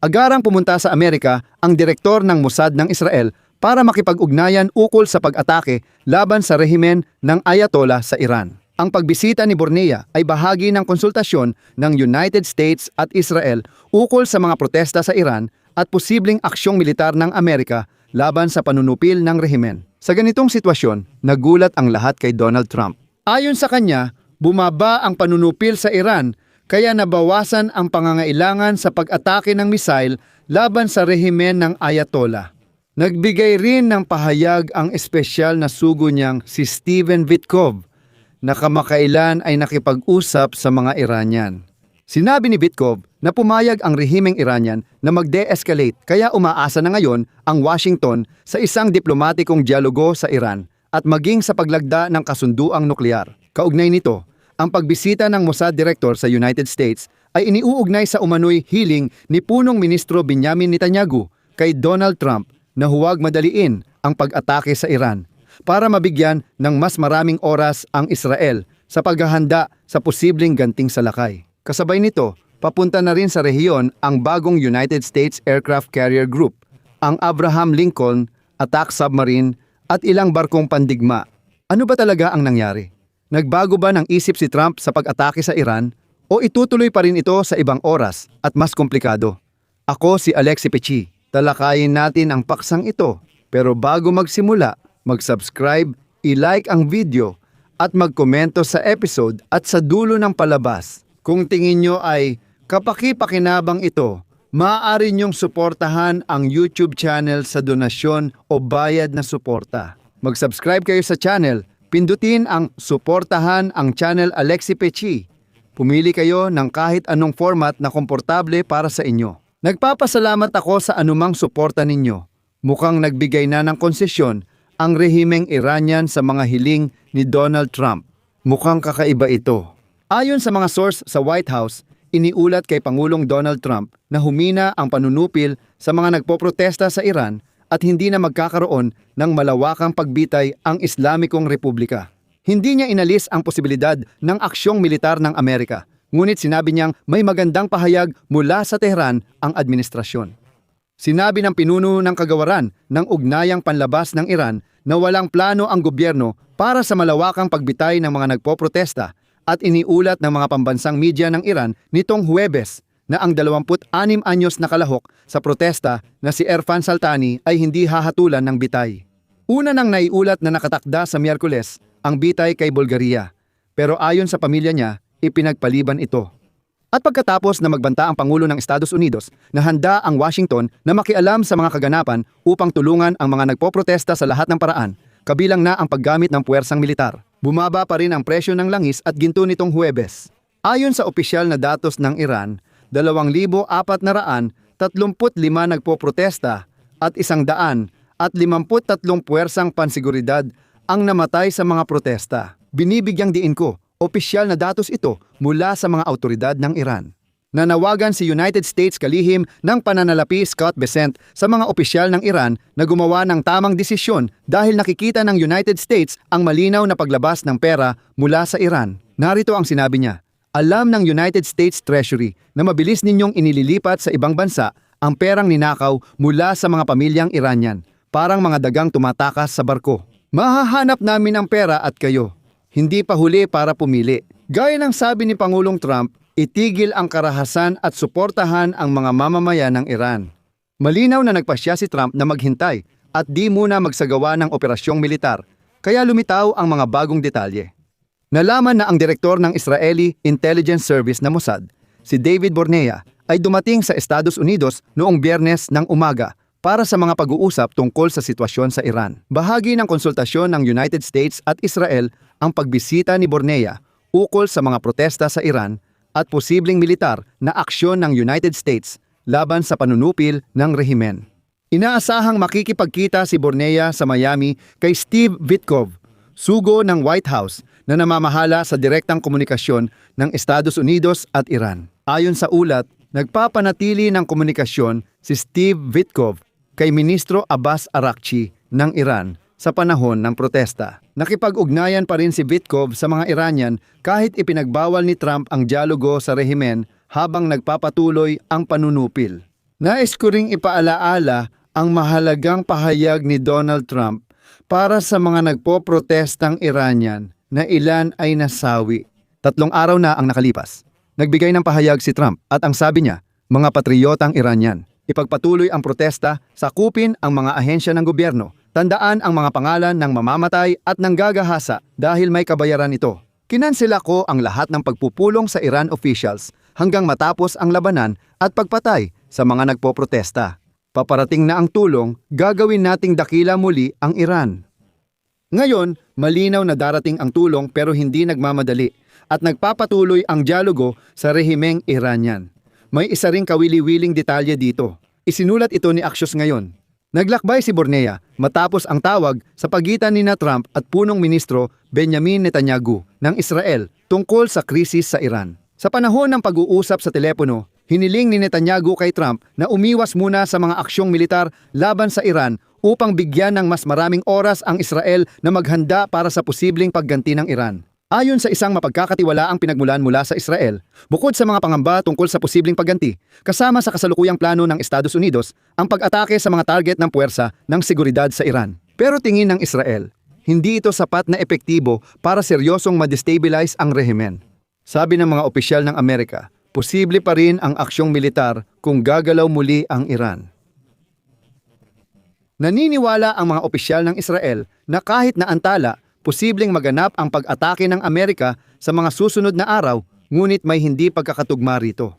Agarang pumunta sa Amerika ang direktor ng Mossad ng Israel para makipag-ugnayan ukol sa pag-atake laban sa rehimen ng Ayatollah sa Iran. Ang pagbisita ni Bornea ay bahagi ng konsultasyon ng United States at Israel ukol sa mga protesta sa Iran at posibleng aksyong militar ng Amerika laban sa panunupil ng rehimen. Sa ganitong sitwasyon, nagulat ang lahat kay Donald Trump. Ayon sa kanya, bumaba ang panunupil sa Iran kaya nabawasan ang pangangailangan sa pag-atake ng misail laban sa rehimen ng Ayatollah. Nagbigay rin ng pahayag ang espesyal na sugo niyang si Stephen Witkoff na kamakailan ay nakipag-usap sa mga Iranian. Sinabi ni Witkoff na pumayag ang rehimeng Iranian na mag-de-escalate kaya umaasa na ngayon ang Washington sa isang diplomatikong dialogo sa Iran at maging sa paglagda ng kasunduang nuklear. Kaugnay nito, ang pagbisita ng Mossad Director sa United States ay iniuugnay sa umano'y hiling ni Punong Ministro Benjamin Netanyahu kay Donald Trump na huwag madaliin ang pag-atake sa Iran para mabigyan ng mas maraming oras ang Israel sa paghahanda sa posibleng ganting salakay. Kasabay nito, papunta na rin sa rehiyon ang bagong United States Aircraft Carrier Group, ang Abraham Lincoln Attack Submarine at ilang barkong pandigma. Ano ba talaga ang nangyari? Nagbago ba ng isip si Trump sa pag-atake sa Iran o itutuloy pa rin ito sa ibang oras at mas komplikado? Ako si Alexi Pechi. Talakayin natin ang paksang ito. Pero bago magsimula, mag-subscribe, i-like ang video at magkomento sa episode at sa dulo ng palabas. Kung tingin nyo ay kapaki-pakinabang ito, maaari nyong suportahan ang YouTube channel sa donasyon o bayad na suporta. Mag-subscribe kayo sa channel, pindutin ang suportahan ang channel Alexi Pechi. Pumili kayo ng kahit anong format na komportable para sa inyo. Nagpapasalamat ako sa anumang suporta ninyo. Mukhang nagbigay na ng konsesyon ang rehimeng Iranian sa mga hiling ni Donald Trump. Mukhang kakaiba ito. Ayon sa mga source sa White House, iniulat kay Pangulong Donald Trump na humina ang panunupil sa mga nagpoprotesta sa Iran at hindi na magkakaroon ng malawakang pagbitay ang Islamikong Republika. Hindi niya inalis ang posibilidad ng aksyong militar ng Amerika, ngunit sinabi niyang may magandang pahayag mula sa Tehran ang administrasyon. Sinabi ng pinuno ng kagawaran ng ugnayang panlabas ng Iran na walang plano ang gobyerno para sa malawakang pagbitay ng mga nagpoprotesta at iniulat ng mga pambansang media ng Iran nitong Huwebes na ang 26 anyos na kalahok sa protesta na si Erfan Saltani ay hindi hahatulan ng bitay. Una nang naiulat na nakatakda sa Miyerkules ang bitay kay Bulgaria, pero ayon sa pamilya niya, ipinagpaliban ito. At pagkatapos na magbanta ang Pangulo ng Estados Unidos na handa ang Washington na makialam sa mga kaganapan upang tulungan ang mga nagpoprotesta sa lahat ng paraan, kabilang na ang paggamit ng puwersang militar. Bumaba pa rin ang presyo ng langis at ginto nitong Huwebes. Ayon sa opisyal na datos ng Iran, 2,435 nagpoprotesta at 153 puwersang pansiguridad ang namatay sa mga protesta. Binibigyang diin ko, opisyal na datos ito mula sa mga autoridad ng Iran. Nanawagan si United States kalihim ng pananalapi Scott Bessent sa mga opisyal ng Iran na gumawa ng tamang desisyon dahil nakikita ng United States ang malinaw na paglabas ng pera mula sa Iran. Narito ang sinabi niya, alam ng United States Treasury na mabilis ninyong inililipat sa ibang bansa ang perang ninakaw mula sa mga pamilyang Iranian, parang mga dagang tumatakas sa barko. Mahahanap namin ang pera at kayo. Hindi pa huli para pumili. Gaya ng sabi ni Pangulong Trump, itigil ang karahasan at suportahan ang mga mamamayan ng Iran. Malinaw na nagpasya si Trump na maghintay at di muna magsagawa ng operasyong militar, kaya lumitaw ang mga bagong detalye. Nalaman na ang direktor ng Israeli Intelligence Service na Mossad, si David Bornea, ay dumating sa Estados Unidos noong Biyernes ng umaga para sa mga pag-uusap tungkol sa sitwasyon sa Iran. Bahagi ng konsultasyon ng United States at Israel ang pagbisita ni Bornea ukol sa mga protesta sa Iran at posibleng militar na aksyon ng United States laban sa panunupil ng rehimen. Inaasahang makikipagkita si Bornea sa Miami kay Steve Witkoff, sugo ng White House na namamahala sa direktang komunikasyon ng Estados Unidos at Iran. Ayon sa ulat, nagpapanatili ng komunikasyon si Steve Witkoff kay Ministro Abbas Araghchi ng Iran sa panahon ng protesta. Nakipag-ugnayan pa rin si Witkoff sa mga Iranian kahit ipinagbawal ni Trump ang dialogo sa rehimen habang nagpapatuloy ang panunupil. Nais ko ring ipaalaala ang mahalagang pahayag ni Donald Trump para sa mga nagpoprotestang Iranian na ilan ay nasawi. 3 araw na ang nakalipas. Nagbigay ng pahayag si Trump at ang sabi niya, mga patriotang Iranian, ipagpatuloy ang protesta, sakupin ang mga ahensya ng gobyerno, tandaan ang mga pangalan ng mamamatay at nanggagahasa dahil may kabayaran ito. Kinansela ko ang lahat ng pagpupulong sa Iran officials hanggang matapos ang labanan at pagpatay sa mga nagpoprotesta. Paparating na ang tulong, gagawin nating dakila muli ang Iran. Ngayon, malinaw na darating ang tulong pero hindi nagmamadali at nagpapatuloy ang dialogo sa rehimeng Iranian. May isa ring kawili-wiling detalye dito. Isinulat ito ni Axios ngayon. Naglakbay si Bornea matapos ang tawag sa pagitan ni Trump at punong ministro Benjamin Netanyahu ng Israel tungkol sa krisis sa Iran. Sa panahon ng pag-uusap sa telepono, hiniling ni Netanyahu kay Trump na umiwas muna sa mga aksyong militar laban sa Iran upang bigyan ng mas maraming oras ang Israel na maghanda para sa posibleng pagganti ng Iran. Ayon sa isang mapagkakatiwalaang pinagmulan mula sa Israel, bukod sa mga pangamba tungkol sa posibleng pagganti, kasama sa kasalukuyang plano ng Estados Unidos ang pag-atake sa mga target ng puwersa ng seguridad sa Iran. Pero tingin ng Israel, hindi ito sapat na epektibo para seryosong ma-destabilize ang rehimen. Sabi ng mga opisyal ng Amerika, posible pa rin ang aksyong militar kung gagalaw muli ang Iran. Naniniwala ang mga opisyal ng Israel na kahit na antala, posibleng maganap ang pag-atake ng Amerika sa mga susunod na araw, ngunit may hindi pagkakatugma rito.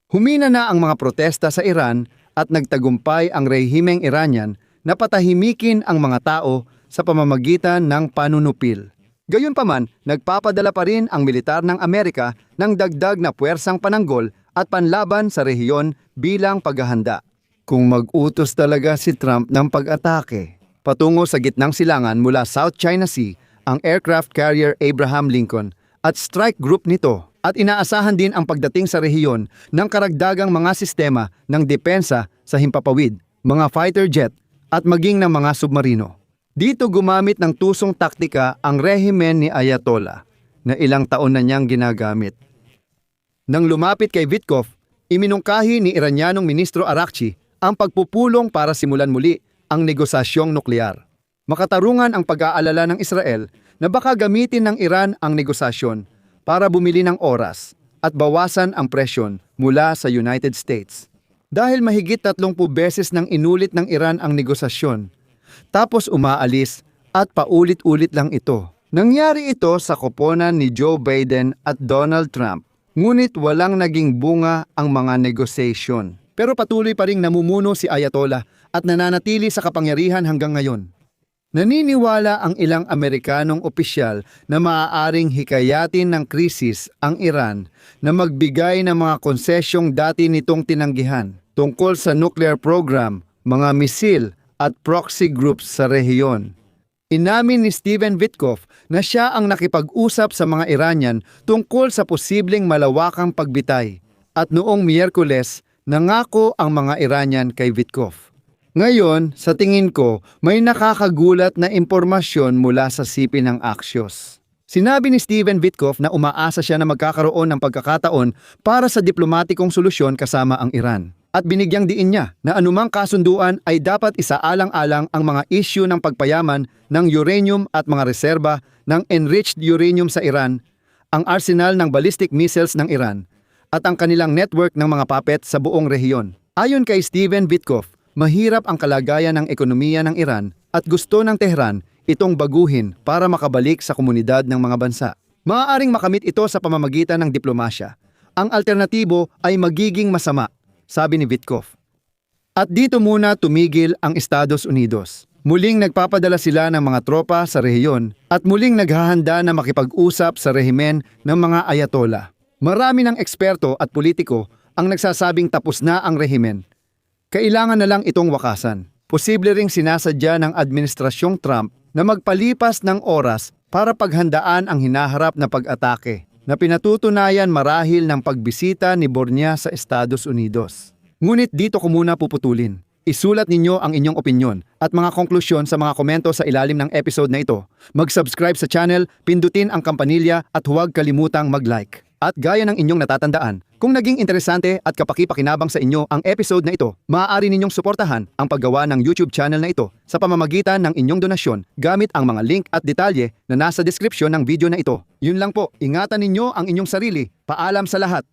Humina na ang mga protesta sa Iran at nagtagumpay ang rehimeng Iranian na patahimikin ang mga tao sa pamamagitan ng panunupil. Gayunpaman, nagpapadala pa rin ang militar ng Amerika ng dagdag na puwersang pananggol at panlaban sa rehiyon bilang paghahanda. Kung mag-utos talaga si Trump ng pag-atake patungo sa gitnang silangan mula South China Sea, ang aircraft carrier Abraham Lincoln at strike group nito at inaasahan din ang pagdating sa rehiyon ng karagdagang mga sistema ng depensa sa himpapawid, mga fighter jet at maging ng mga submarino. Dito gumamit ng tusong taktika ang rehimen ni Ayatollah na ilang taon na niyang ginagamit. Nang lumapit kay Witkoff, iminungkahi ni Iranyanong Ministro Arakci ang pagpupulong para simulan muli ang negosasyong nuklear. Makatarungan ang pag-aalala ng Israel na baka gamitin ng Iran ang negosasyon para bumili ng oras at bawasan ang presyon mula sa United States. Dahil mahigit 30 beses nang inulit ng Iran ang negosasyon, tapos umaalis at paulit-ulit lang ito. Nangyari ito sa koponan ni Joe Biden at Donald Trump, ngunit walang naging bunga ang mga negosasyon. Pero patuloy pa ring namumuno si Ayatollah at nananatili sa kapangyarihan hanggang ngayon. Naniniwala ang ilang Amerikanong opisyal na maaaring hikayatin ng krisis ang Iran na magbigay ng mga konsesyong dati nitong tinanggihan tungkol sa nuclear program, mga misil at proxy groups sa rehiyon. Inamin ni Stephen Witkoff na siya ang nakipag-usap sa mga Iranian tungkol sa posibleng malawakang pagbitay at noong Miyerkules, nangako ang mga Iranian kay Witkoff. Ngayon, sa tingin ko, may nakakagulat na impormasyon mula sa sipi ng Axios. Sinabi ni Stephen Witkoff na umaasa siya na magkakaroon ng pagkakataon para sa diplomatikong solusyon kasama ang Iran. At binigyang diin niya na anumang kasunduan ay dapat isaalang-alang ang mga issue ng pagpayaman ng uranium at mga reserba ng enriched uranium sa Iran, ang arsenal ng ballistic missiles ng Iran, at ang kanilang network ng mga puppet sa buong rehiyon. Ayon kay Stephen Witkoff, mahirap ang kalagayan ng ekonomiya ng Iran at gusto ng Tehran itong baguhin para makabalik sa komunidad ng mga bansa. Maaaring makamit ito sa pamamagitan ng diplomasya. Ang alternatibo ay magiging masama, sabi ni Witkoff. At dito muna tumigil ang Estados Unidos. Muling nagpapadala sila ng mga tropa sa rehiyon at muling naghahanda na makipag-usap sa rehimen ng mga Ayatollah. Marami ng eksperto at politiko ang nagsasabing tapos na ang rehimen. Kailangan na lang itong wakasan. Posible ring sinasadya ng Administrasyong Trump na magpalipas ng oras para paghandaan ang hinaharap na pag-atake na pinatutunayan marahil ng pagbisita ni Bornea sa Estados Unidos. Ngunit dito ko muna puputulin. Isulat ninyo ang inyong opinyon at mga konklusyon sa mga komento sa ilalim ng episode na ito. Mag-subscribe sa channel, pindutin ang kampanilya at huwag kalimutang mag-like. At gaya ng inyong natatandaan, Kung naging interesante at kapaki-pakinabang sa inyo ang episode na ito, maaari ninyong suportahan ang paggawa ng YouTube channel na ito sa pamamagitan ng inyong donasyon gamit ang mga link at detalye na nasa description ng video na ito. Yun lang po, ingatan ninyo ang inyong sarili. Paalam sa lahat.